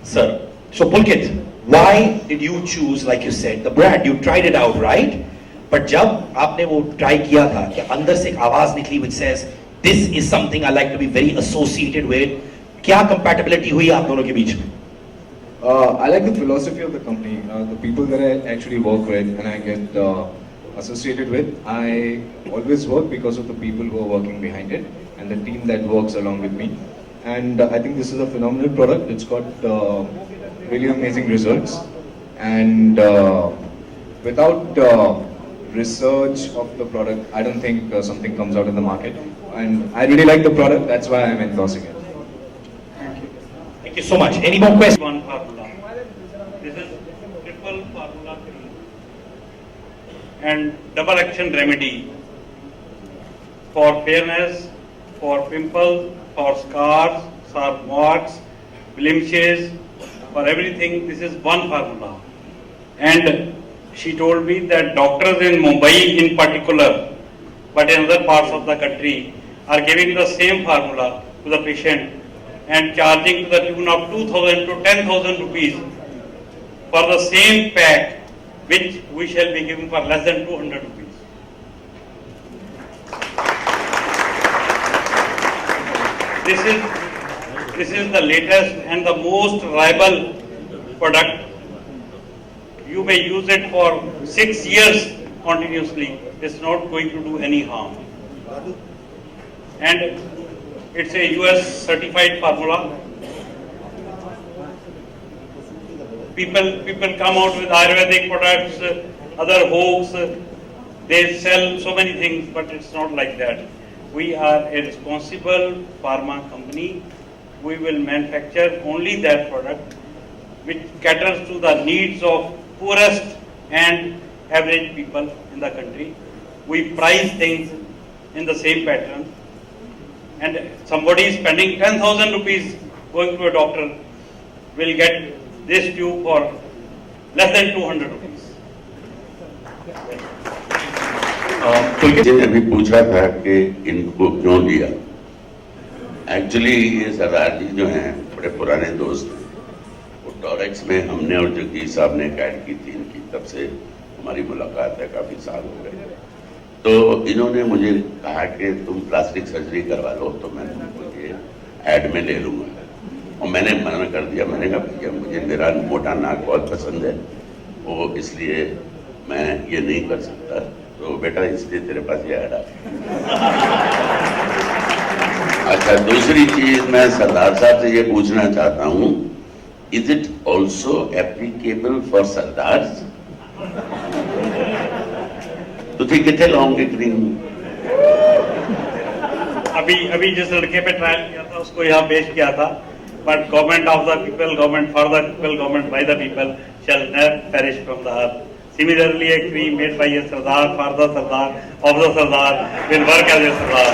Sir, so Pulkit, why did you choose, like you said, the brand? You tried it out, right? But जब आपने वो try किया था कि अंदर से एक आवाज निकली which says this is something I like to be very associated with, क्या compatibility हुई आप दोनों के बीच में? I like the philosophy of the company, the people that I actually work with and I get associated with. I always work because of the people who are working behind it and the team that works along with me. And I think this is a phenomenal product. It's got really amazing results. And without research of the product, I don't think something comes out in the market. And I really like the product. That's why I'm endorsing it. Thank you so much. Any more questions? One formula. This is triple formula cream and double action remedy for fairness, for pimples, for scars, for marks, blemishes, for everything. This is one formula. And she told me that doctors in Mumbai in particular, but in other parts of the country, are giving the same formula to the patient and charging to the tune of 2,000 to 10,000 rupees for the same pack, which we shall be giving for less than 200 rupees. This is the latest and the most reliable product. You may use it for 6 years continuously. It's not going to do any harm. And it's a US certified formula. People come out with Ayurvedic products, other hoax. They sell so many things, but it's not like that. We are a responsible pharma company. We will manufacture only that product which caters to the needs of poorest and average people in the country. We price things in the same pattern. And somebody spending 10,000 rupees going to a doctor will get this tube for less than 200 rupees. मुझे अभी पूछा था कि इनको क्यों लिया। Actually ये सरदार जी जो हैं बड़े पुराने दोस्त हैं। वो टॉरेक्स में हमने और जगदीश साहब ने एक ऐड की थी इनकी, तब से हमारी मुलाकात है, काफी साल हो गए। तो इन्होंने मुझे कहा कि तुम प्लास्टिक सर्जरी करवा लो तो मैं तुमको ये ऐड में ले लूंगा, और मैंने मना कर दिया। मैंने कहा भैया मुझे मेरा मोटा नाक बहुत पसंद है, वो इसलिए मैं ये नहीं कर सकता। तो बेटा इसलिए तेरे पास ये ऐड आ। अच्छा, दूसरी चीज मैं सरदार साहब से ये पूछना चाहता हूँ, is it also applicable for Sardar? ਤੁਸੀਂ कितने लाओगे क्रीम? अभी जिस लड़के पे ट्रायल किया था उसको यहाँ पेश किया था, but government of the people, government for the people, government by the people shall never perish from the earth. Similarly, a cream made by a Sardar for the Sardar of the Sardar will work as a Sardar.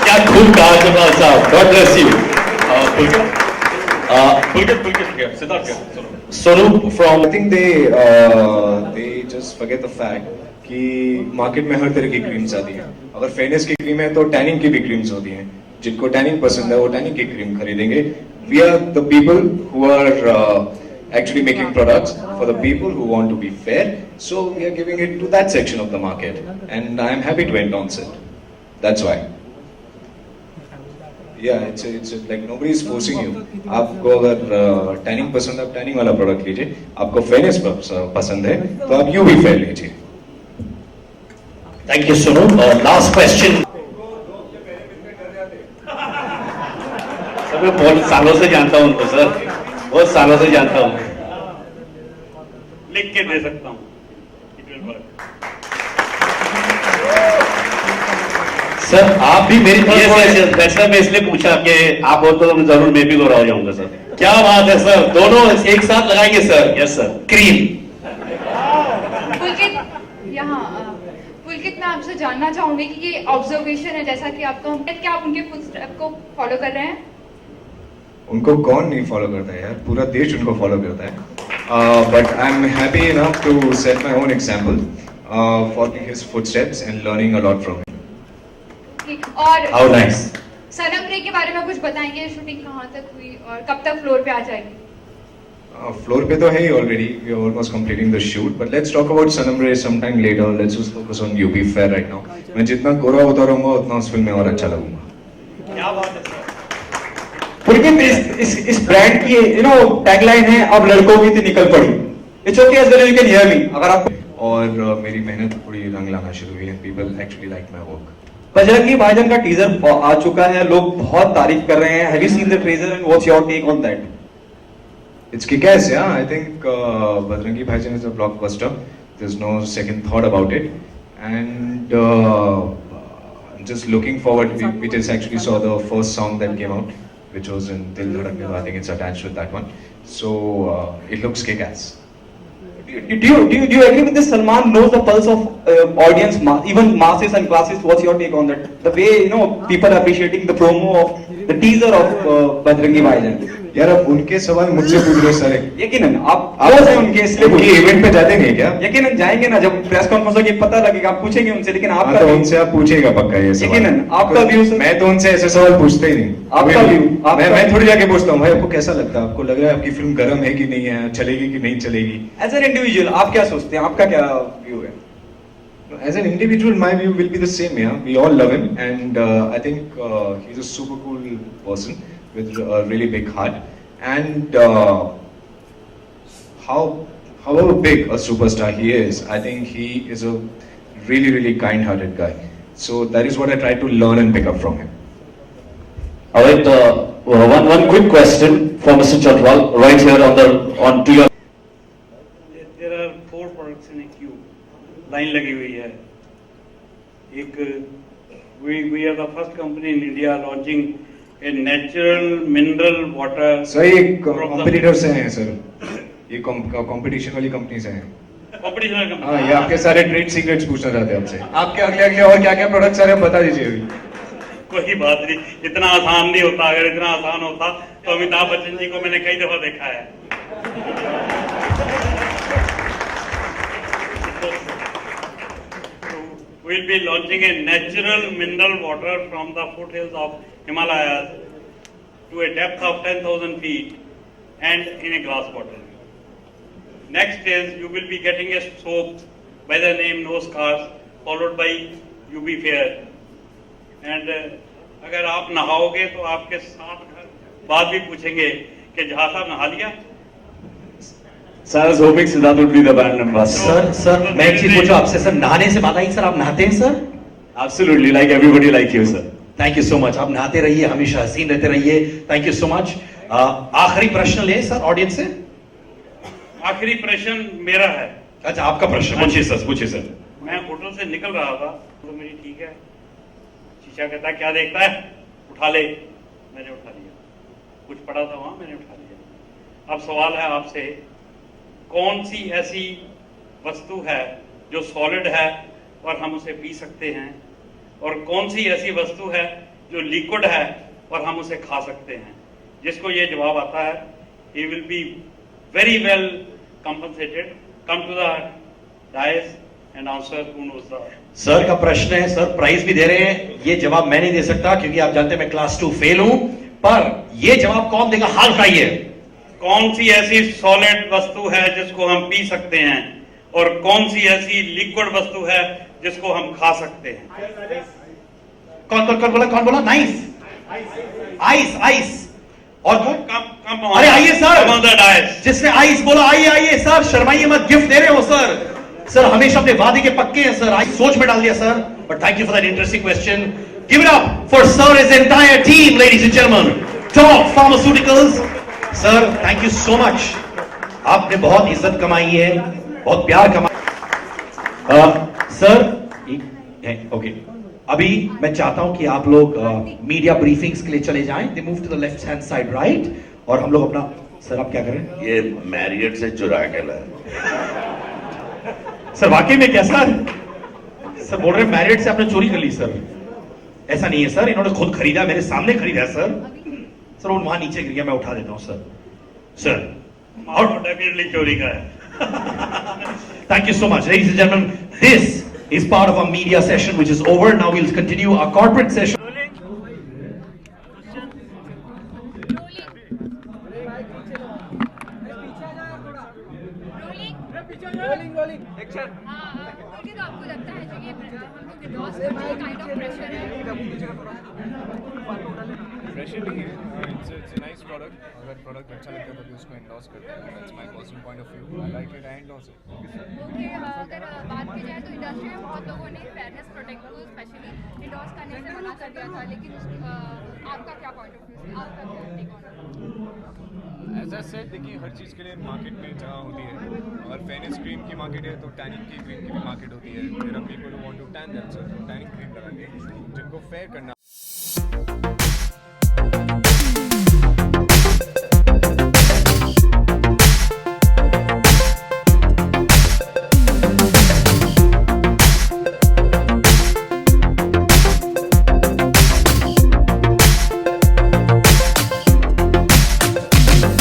क्या खूब कहा जमाल साहब, God bless you. Pulkit, Siddharth, Sonu from. I think they just forget the fact कि market में हर तरह की creams आती हैं। अगर फेयरनेस की क्रीम है तो टैनिंग की भी क्रीम्स होती हैं। जिनको टैनिंग पसंद है वो टैनिंग की क्रीम खरीदेंगे। We are the people who are actually making products for the people who want to be fair. So we are giving it to that section of the market, and I am happy to endorse it. That's why. Yeah, it's like nobody is forcing you. आपको अगर tanning पसंद है आप tanning वाला product लीजिए, आपको fairness पसंद है तो आप यू भी फेयर लीजिए। Thank you, Sonu. Last question. मैं बहुत सालों से जानता हूँ उनको सर, बहुत सालों से जानता हूँ। लिख के दे सकता हूँ, it will work. सर आप भी मेरी वैसे मैं इसलिए पूछा कि आप हो तो मैं जरूर मैं भी गोरा हो जाऊंगा सर। क्या बात है सर, दोनों एक साथ लगाएंगे सर। Yes sir. क्रीम। पुलकित, मैं आपसे जानना चाहूंगी कि ये ऑब्जर्वेशन है जैसा कि आपका, क्या आप उनके फुटस्टेप को फॉलो कर रहे हैं? उनको कौन नहीं फॉलो करता है यार, पूरा देश उनको फॉलो करता है। But I am happy enough to set my own example, following his footsteps and learning a lot from him. और हाउ नाइस। सनम रे के बारे में कुछ बताएंगे, शूटिंग कहाँ तक हुई और कब तक फ्लोर पे आ जाएगी? फ्लोर पे तो है ही already, we are almost completing the shoot, but let's talk about Sanam Re some time later. Let's just focus on UP fair right now. मैं जितना गोरा होता रहूंगा उतना उस फिल्म में और अच्छा लगूंगा. क्या बात है सर. पुलकित, इस ब्रांड की टैगलाइन है, अब लड़कों की थी निकल पड़ी. It's okay as well you can hear me. अगर आप और मेरी मेहनत थोड़ी रंग लाना शुरू हुई and people actually like my work. Bajrangi भाईजान का टीजर आ चुका है, लोग बहुत तारीफ कर रहे हैं. Have you seen the trailer and what's your take on that? It's kick-ass, yeah. I think Bajrangi Bhaijaan is a blockbuster. There's no second thought about it. And I'm just looking forward. We just actually saw the first song that came out, which was in Dil Dhadakne Do. I think it's attached with that one. So it looks kick-ass. Do you agree with this? Salman knows the pulse of audience, even masses and classes. What's your take on that? The way people are appreciating the promo of the teaser of Bajrangi Bhaijaan. यार अब उनके सवाल मुझसे पूछ रहे सारे. यकीनन आप क्लोज हैं उनके, इसलिए उनके इवेंट पे जाते हैं क्या? यकीनन जाएंगे ना, जब प्रेस कॉन्फ्रेंस होगी पता लगेगा, आप पूछेंगे उनसे. लेकिन हाँ, आपका तो उनसे आप पूछेगा पक्का ये सवाल. यकीनन आपका व्यू. मैं तो उनसे ऐसे सवाल पूछते ही नहीं. आपका कभी भी. view, आपका मैं view. थोड़ी जाके पूछता हूँ भाई आपको कैसा लगता है, आपको लग रहा है आपकी फिल्म गर्म है कि नहीं है, चलेगी कि नहीं चलेगी. एज एन इंडिविजुअल आप क्या सोचते हैं, आपका क्या व्यू है? As an individual, my view will be the same. Yeah, we all love him, and I think he's a super cool person with a really big heart. And however big a superstar he is, I think he is a really, really kind-hearted guy. So that is what I try to learn and pick up from him. All right, one quick question for Mr. Chatwal right here on to your. There are 4 products in a queue. Line लगी हुई है. एक we are the first company in India launching a natural mineral water. Sir ये competitor से हैं sir, ये competition वाली company से हैं. Competition company. हाँ, ये आपके सारे ट्रेड सीक्रेट्स पूछना चाहते हैं आपसे. आपके अगले अगले और क्या क्या प्रोडक्ट सारे बता दीजिए अभी. कोई बात नहीं, इतना आसान नहीं होता. अगर इतना आसान होता तो अमिताभ बच्चन जी को मैंने कई दफा देखा है. We'll be launching a natural mineral water from the foothills of Himalayas to a depth of 10,000 feet and in a glass bottle. Next is you will be getting a soap by the name No Scars, followed by UB Fair. And अगर आप नहाओगे तो आपके साथ बाद भी पूछेंगे कि जहाँ साहब नहा लिया. Sir, I was hoping Siddharth would be the brand ambassador. Sir मैं एक चीज पूछूं आपसे सर, नहाने से बात आई सर, आप नहाते हैं sir? Absolutely, like everybody like you, sir. Thank you so much. आप नहाते रहिए, हमेशा हसीन रहते रहिए. Thank you so much. आखिरी प्रश्न ले सर ऑडियंस से. आखिरी प्रश्न मेरा है. अच्छा आपका प्रश्न पूछिए सर, पूछिए सर. मैं होटल से निकल रहा था तो मेरी ठीक है, शीशा कहता है क्या देखता है, उठा ले. मैंने उठा लिया. कुछ पड़ा था वहां, मैंने उठा लिया. अब सवाल है आपसे, कौन सी ऐसी वस्तु है जो सॉलिड है और हम उसे पी सकते हैं, और कौन सी ऐसी वस्तु है जो लिक्विड है और हम उसे खा सकते हैं? जिसको ये जवाब आता है, he will be very well compensated. Come to the dais and answer who knows the. Sir का प्रश्न है, सर प्राइज भी दे रहे हैं. ये जवाब मैं नहीं दे सकता क्योंकि आप जानते हैं मैं क्लास 2 फेल हूं, पर ये जवाब कौन देगा? हाल उठाइए. कौन सी ऐसी सॉलिड वस्तु है जिसको हम पी सकते हैं, और कौन सी ऐसी लिक्विड वस्तु है जिसको हम खा सकते हैं? कौन बोला? नाइस. आइस. आइस. और कौन? कम अरे आइए sir. Come on the dais. जिसने आइस बोला, आइए सर, शर्माइए मत, गिफ्ट दे रहे हो सर. सर हमेशा अपने वादे के पक्के हैं सर. आइस सोच में डाल दिया sir. But thank you for that interesting question. Give it up for sir his entire team, ladies and gentleman. Top pharmaceuticals. Sir thank you so much. आपने बहुत इज्जत कमाई है, बहुत प्यार कमाया. सर ओके, अभी मैं चाहता हूं कि आप लोग मीडिया ब्रीफिंग्स के लिए चले जाएं. They move to the left hand side right. और हम लोग अपना, सर आप क्या करें? ये मैरियट से चुरा के लाए. सर वाकई में क्या सर? सर बोल रहे मैरिट से आपने चोरी कर ली सर? ऐसा नहीं है सर, इन्होंने खुद खरीदा, मेरे सामने खरीदा सर. सर वो वहां नीचे गिर गया, मैं उठा देता हूं सर. सर और डेफिनेटली चोरी का है. thank you so much, ladies and gentlemen. This is part of our media session which is over. Now we'll continue our corporate session. Rolling क्योंकि तो आपको लगता है जो ये हम लोग इंडोर्स करते हैं काइंड ऑफ प्रेशर है प्रेशर नहीं है, इट्स नाइस प्रोडक्ट. अगर प्रोडक्ट अच्छा लगता है तो भी उसको एंडोर्स करते हैं. That's my personal point of view. I like it, I endorse it. Okay अगर बात की जाए तो इंडस्ट्री में बहुत लोगों ने फेयरनेस प्रोटेक्ट को स्पेशली इंडोर्स करने से मना कर दिया था, लेकिन आपका क्या पॉइंट ऑफ व्यू है, आपका क्या टेक ऑन है? एज आई सेड, देखिए हर चीज़ के लिए मार्केट में जगह होती है. अगर फेयरनेस क्रीम की मार्केट है तो टैनिंग की क्रीम की भी मार्केट होती है. There are people who want to tan themselves, tanning cream लगाएंगे. जिनको फेयर करना